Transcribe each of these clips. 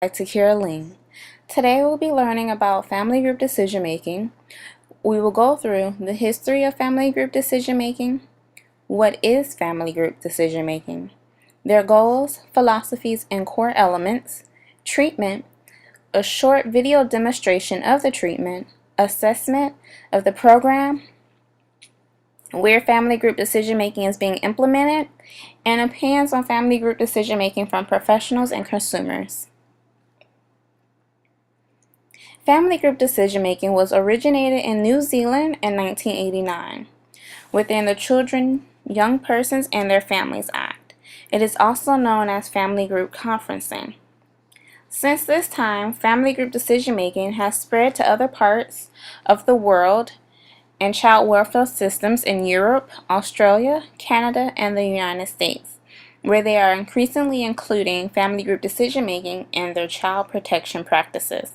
To Caroline. Today we'll be learning about family group decision making. We will go through the history of family group decision making, what is family group decision making, their goals, philosophies, and core elements, treatment, a short video demonstration of the treatment, assessment of the program, where family group decision making is being implemented, and opinions on family group decision making from professionals and consumers. Family group decision-making was originated in New Zealand in 1989 within the Children, Young Persons, and Their Families Act. It is also known as family group conferencing. Since this time, family group decision-making has spread to other parts of the world and child welfare systems in Europe, Australia, Canada, and the United States, where they are increasingly including family group decision-making in their child protection practices.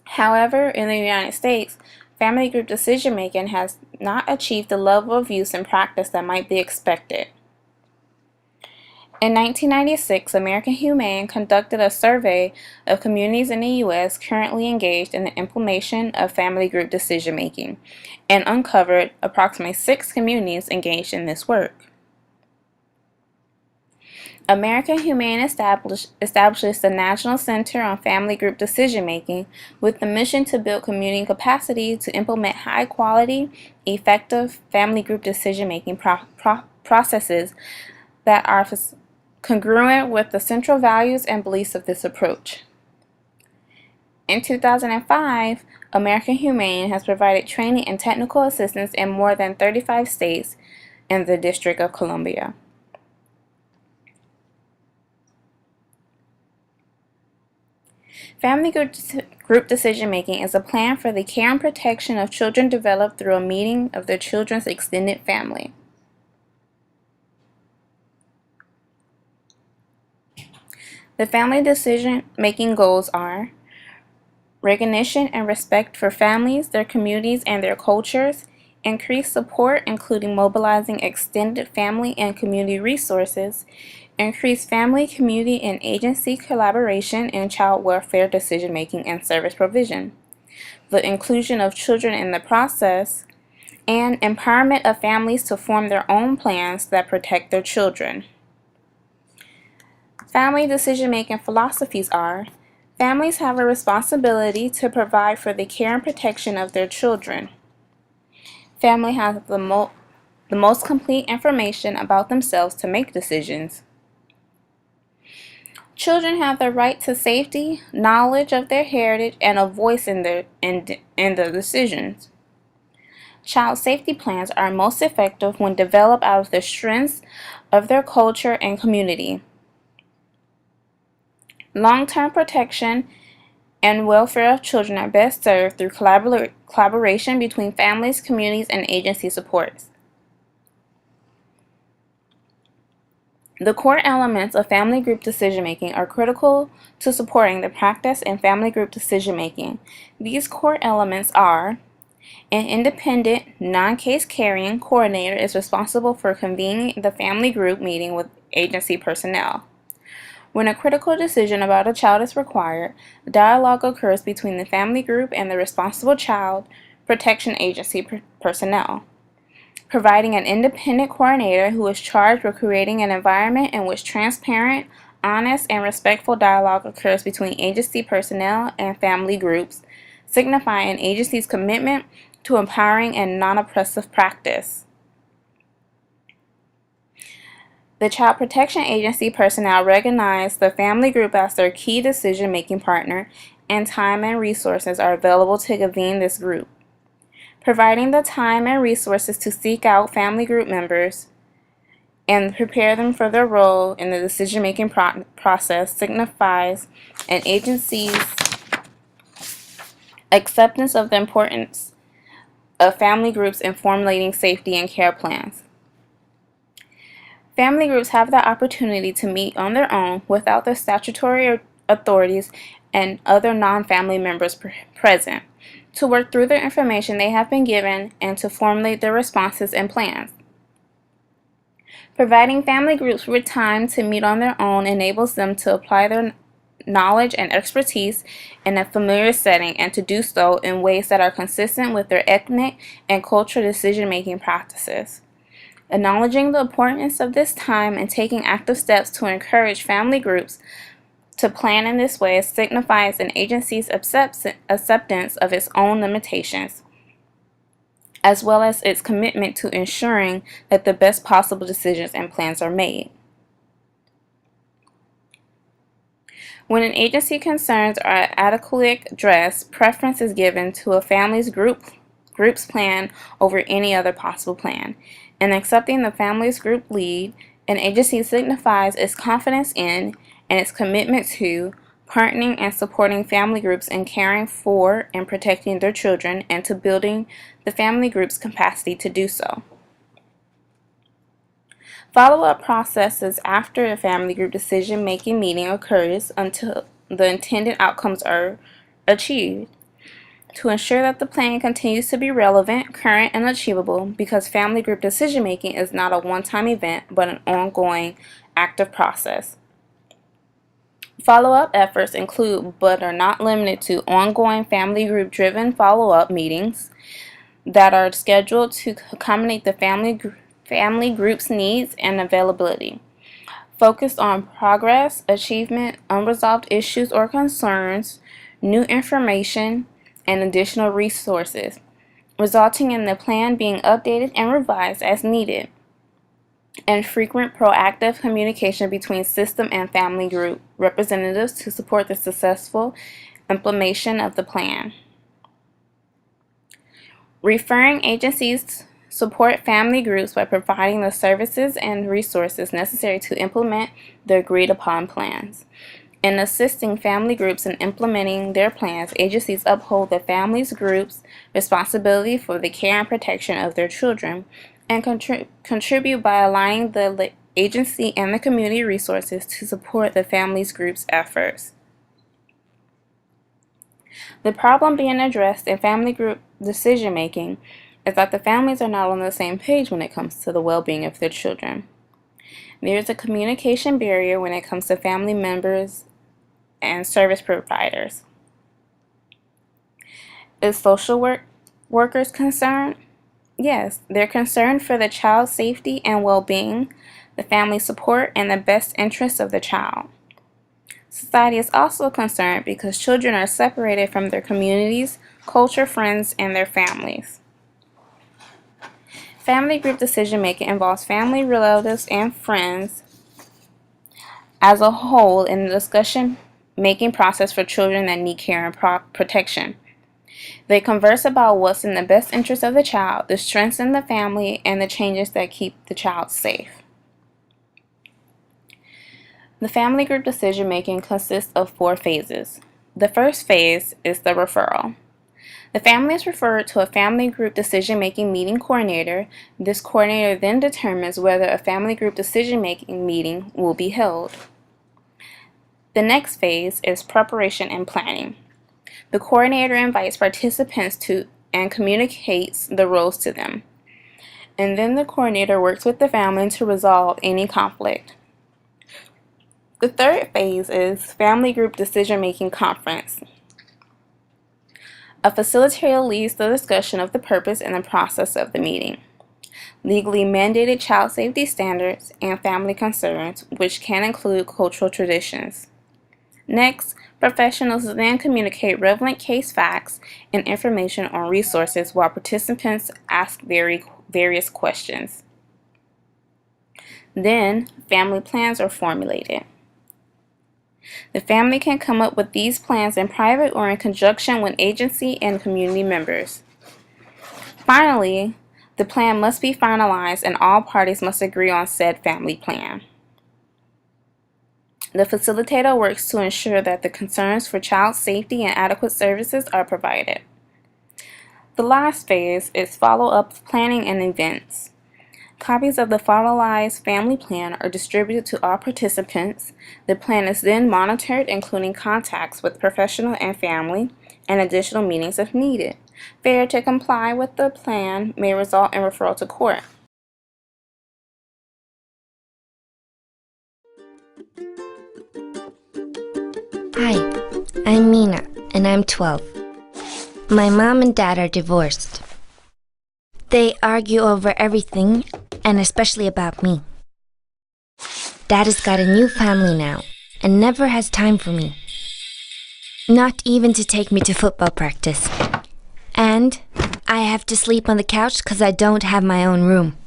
However, in the United States, family group decision-making has not achieved the level of use and practice that might be expected. In 1996, American Humane conducted a survey of communities in the U.S. currently engaged in the implementation of family group decision-making and uncovered approximately 6 communities engaged in this work. American Humane establishes the National Center on Family Group Decision-Making with the mission to build community capacity to implement high-quality, effective family group decision-making processes that are congruent with the central values and beliefs of this approach. In 2005, American Humane has provided training and technical assistance in more than 35 states and the District of Columbia. Family group decision-making is a plan for the care and protection of children developed through a meeting of the children's extended family. The family decision-making goals are recognition and respect for families, their communities, and their cultures, increased support including mobilizing extended family and community resources, increase family, community, and agency collaboration in child welfare decision-making and service provision, the inclusion of children in the process, and empowerment of families to form their own plans that protect their children. Family decision-making philosophies are: families have a responsibility to provide for the care and protection of their children. Family has the most complete information about themselves to make decisions. Children have the right to safety, knowledge of their heritage, and a voice in the decisions. Child safety plans are most effective when developed out of the strengths of their culture and community. Long-term protection and welfare of children are best served through collaboration between families, communities, and agency supports. The core elements of family group decision-making are critical to supporting the practice in family group decision-making. These core elements are: an independent, non-case carrying coordinator is responsible for convening the family group meeting with agency personnel. When a critical decision about a child is required, dialogue occurs between the family group and the responsible child protection agency personnel. Providing an independent coordinator who is charged with creating an environment in which transparent, honest, and respectful dialogue occurs between agency personnel and family groups, signifying an agency's commitment to empowering and non-oppressive practice. The Child Protection Agency personnel recognize the family group as their key decision-making partner, and time and resources are available to convene this group. Providing the time and resources to seek out family group members and prepare them for their role in the decision-making process signifies an agency's acceptance of the importance of family groups in formulating safety and care plans. Family groups have the opportunity to meet on their own without the statutory authorities and other non-family members present, to work through the information they have been given and to formulate their responses and plans. Providing family groups with time to meet on their own enables them to apply their knowledge and expertise in a familiar setting, and to do so in ways that are consistent with their ethnic and cultural decision-making practices. Acknowledging the importance of this time and taking active steps to encourage family groups to plan in this way signifies an agency's acceptance of its own limitations, as well as its commitment to ensuring that the best possible decisions and plans are made. When an agency concerns are adequately addressed, preference is given to a family's group's plan over any other possible plan. In accepting the family's group lead, an agency signifies its confidence in and its commitment to partnering and supporting family groups in caring for and protecting their children, and to building the family group's capacity to do so. Follow-up processes after a family group decision-making meeting occurs until the intended outcomes are achieved, to ensure that the plan continues to be relevant, current, and achievable, because family group decision-making is not a one-time event but an ongoing, active process. Follow-up efforts include, but are not limited to, ongoing family group-driven follow-up meetings that are scheduled to accommodate the family group's needs and availability, focused on progress, achievement, unresolved issues or concerns, new information, and additional resources, resulting in the plan being updated and revised as needed, and frequent proactive communication between system and family group representatives to support the successful implementation of the plan. Referring agencies support family groups by providing the services and resources necessary to implement the agreed upon plans. In assisting family groups in implementing their plans, agencies uphold the families groups' responsibility for the care and protection of their children, and contribute by aligning the agency and the community resources to support the families group's efforts. The problem being addressed in family group decision making is that the families are not on the same page when it comes to the well-being of their children. There is a communication barrier when it comes to family members and service providers. Is social workers concerned? Yes, they're concerned for the child's safety and well-being, the family support, and the best interests of the child. Society is also concerned because children are separated from their communities, culture, friends, and their families. Family group decision-making involves family, relatives, and friends as a whole in the discussion-making process for children that need care and protection. They converse about what's in the best interest of the child, the strengths in the family, and the changes that keep the child safe. The family group decision making consists of 4 phases. The first phase is the referral. The family is referred to a family group decision making meeting coordinator. This coordinator then determines whether a family group decision making meeting will be held. The next phase is preparation and planning. The coordinator invites participants to and communicates the roles to them. And then the coordinator works with the family to resolve any conflict. The third phase is family group decision-making conference. A facilitator leads the discussion of the purpose and the process of the meeting, legally mandated child safety standards, and family concerns, which can include cultural traditions. Next, professionals then communicate relevant case facts and information on resources while participants ask various questions. Then, family plans are formulated. The family can come up with these plans in private or in conjunction with agency and community members. Finally, the plan must be finalized and all parties must agree on said family plan. The facilitator works to ensure that the concerns for child safety and adequate services are provided. The last phase is follow-up planning and events. Copies of the finalized family plan are distributed to all participants. The plan is then monitored, including contacts with professional and family, and additional meetings if needed. Failure to comply with the plan may result in referral to court. Hi, I'm Mina, and I'm 12. My mom and dad are divorced. They argue over everything, and especially about me. Dad has got a new family now, and never has time for me. Not even to take me to football practice. And I have to sleep on the couch because I don't have my own room.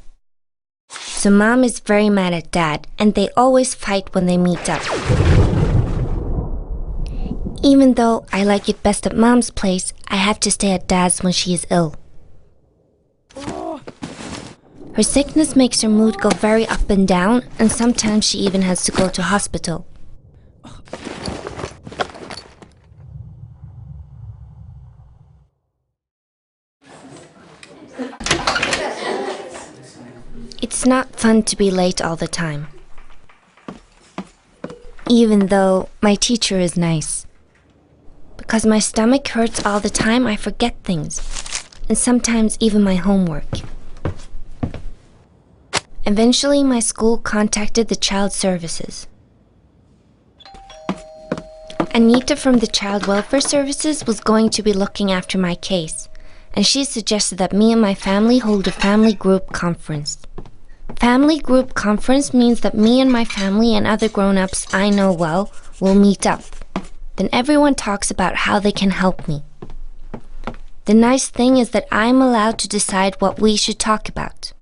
So Mom is very mad at Dad, and they always fight when they meet up. Even though I like it best at Mom's place, I have to stay at Dad's when she is ill. Her sickness makes her mood go very up and down, and sometimes she even has to go to hospital. It's not fun to be late all the time. Even though my teacher is nice. Because my stomach hurts all the time, I forget things. And sometimes even my homework. Eventually, my school contacted the child services. Anita from the Child Welfare Services was going to be looking after my case, and she suggested that me and my family hold a family group conference. Family group conference means that me and my family and other grown-ups I know well will meet up. Then everyone talks about how they can help me. The nice thing is that I'm allowed to decide what we should talk about.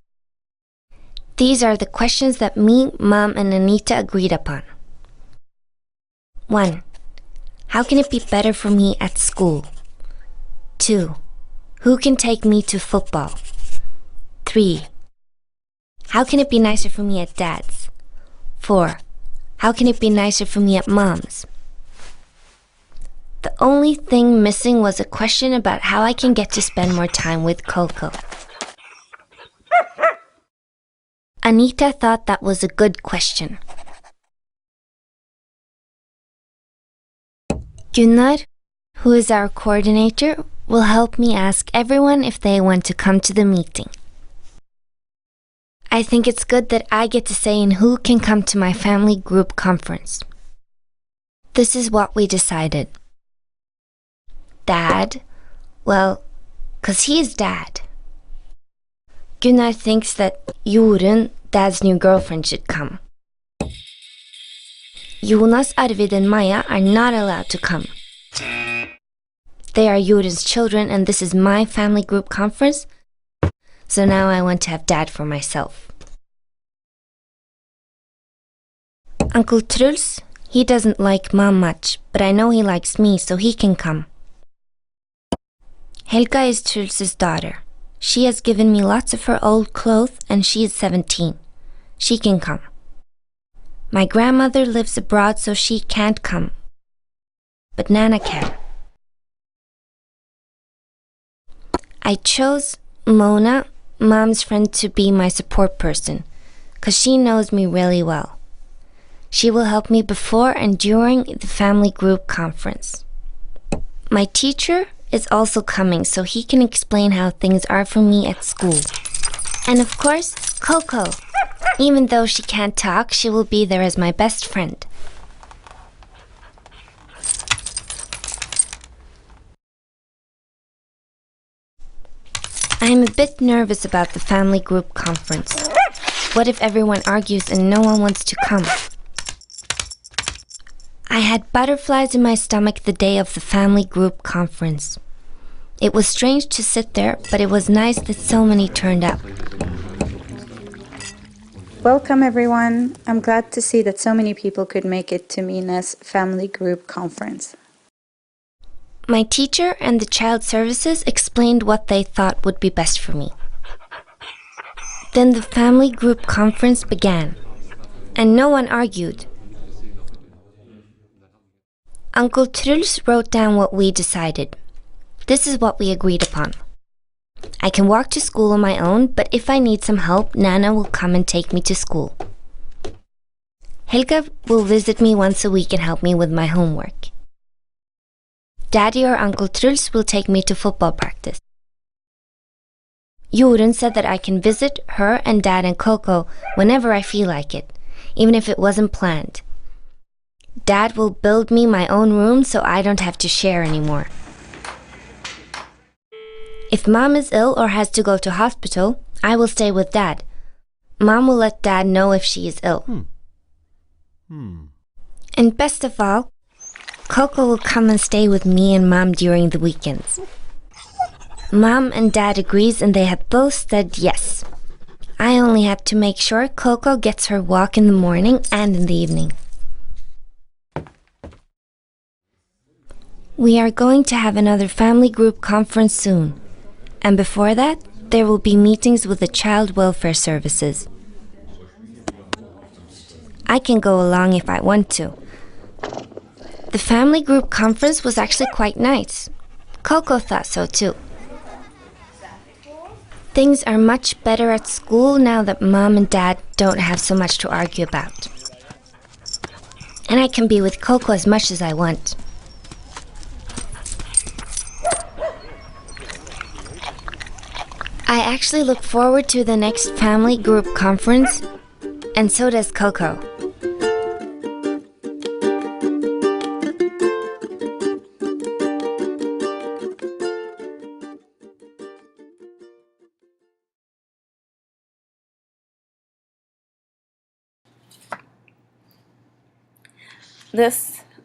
These are the questions that me, Mom, and Anita agreed upon. 1. How can it be better for me at school? 2. Who can take me to football? 3. How can it be nicer for me at Dad's? 4. How can it be nicer for me at Mom's? The only thing missing was a question about how I can get to spend more time with Coco. Anita thought that was a good question. Gunnar, who is our coordinator, will help me ask everyone if they want to come to the meeting. I think it's good that I get to say in who can come to my family group conference. This is what we decided. Dad, well, 'cause he's Dad. Gunnar thinks that Jorunn, Dad's new girlfriend, should come. Jonas, Arvid, and Maya are not allowed to come. They are Jorunn's children, and this is my family group conference, so now I want to have Dad for myself. Uncle Truls, he doesn't like Mom much, but I know he likes me, so he can come. Helga is Truls' daughter. She has given me lots of her old clothes, and she is 17. She can come. My grandmother lives abroad, so she can't come. But Nana can. I chose Mona, Mom's friend, to be my support person, 'cause she knows me really well. She will help me before and during the family group conference. My teacher is also coming, so he can explain how things are for me at school. And of course, Coco. Even though she can't talk, she will be there as my best friend. I am a bit nervous about the family group conference. What if everyone argues and no one wants to come? I had butterflies in my stomach the day of the family group conference. It was strange to sit there, but it was nice that so many turned up. Welcome everyone. I'm glad to see that so many people could make it to Mina's family group conference. My teacher and the child services explained what they thought would be best for me. Then the family group conference began, and no one argued. Uncle Truls wrote down what we decided. This is what we agreed upon. I can walk to school on my own, but if I need some help, Nana will come and take me to school. Helga will visit me once a week and help me with my homework. Daddy or Uncle Truls will take me to football practice. Jorunn said that I can visit her and Dad and Coco whenever I feel like it, even if it wasn't planned. Dad will build me my own room so I don't have to share anymore. If Mom is ill or has to go to hospital, I will stay with Dad. Mom will let Dad know if she is ill. And best of all, Coco will come and stay with me and Mom during the weekends. Mom and Dad agrees and they have both said yes. I only have to make sure Coco gets her walk in the morning and in the evening. We are going to have another family group conference soon. And before that, there will be meetings with the Child Welfare Services. I can go along if I want to. The family group conference was actually quite nice. Coco thought so too. Things are much better at school now that Mom and Dad don't have so much to argue about. And I can be with Coco as much as I want. I actually look forward to the next family group conference, and so does Coco.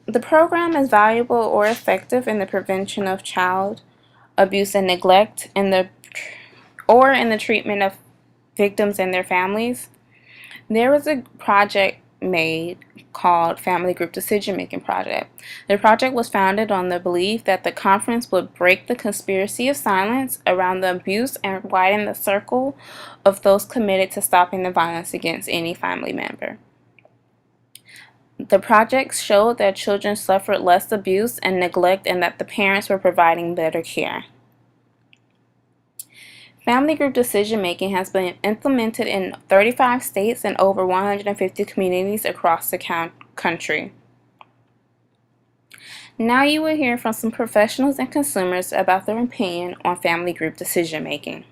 The program is valuable or effective in the prevention of child abuse and neglect in the treatment of victims and their families. There was a project made called Family Group Decision Making Project. The project was founded on the belief that the conference would break the conspiracy of silence around the abuse and widen the circle of those committed to stopping the violence against any family member. The project showed that children suffered less abuse and neglect and that the parents were providing better care. Family group decision making has been implemented in 35 states and over 150 communities across the country. Now you will hear from some professionals and consumers about their opinion on family group decision making.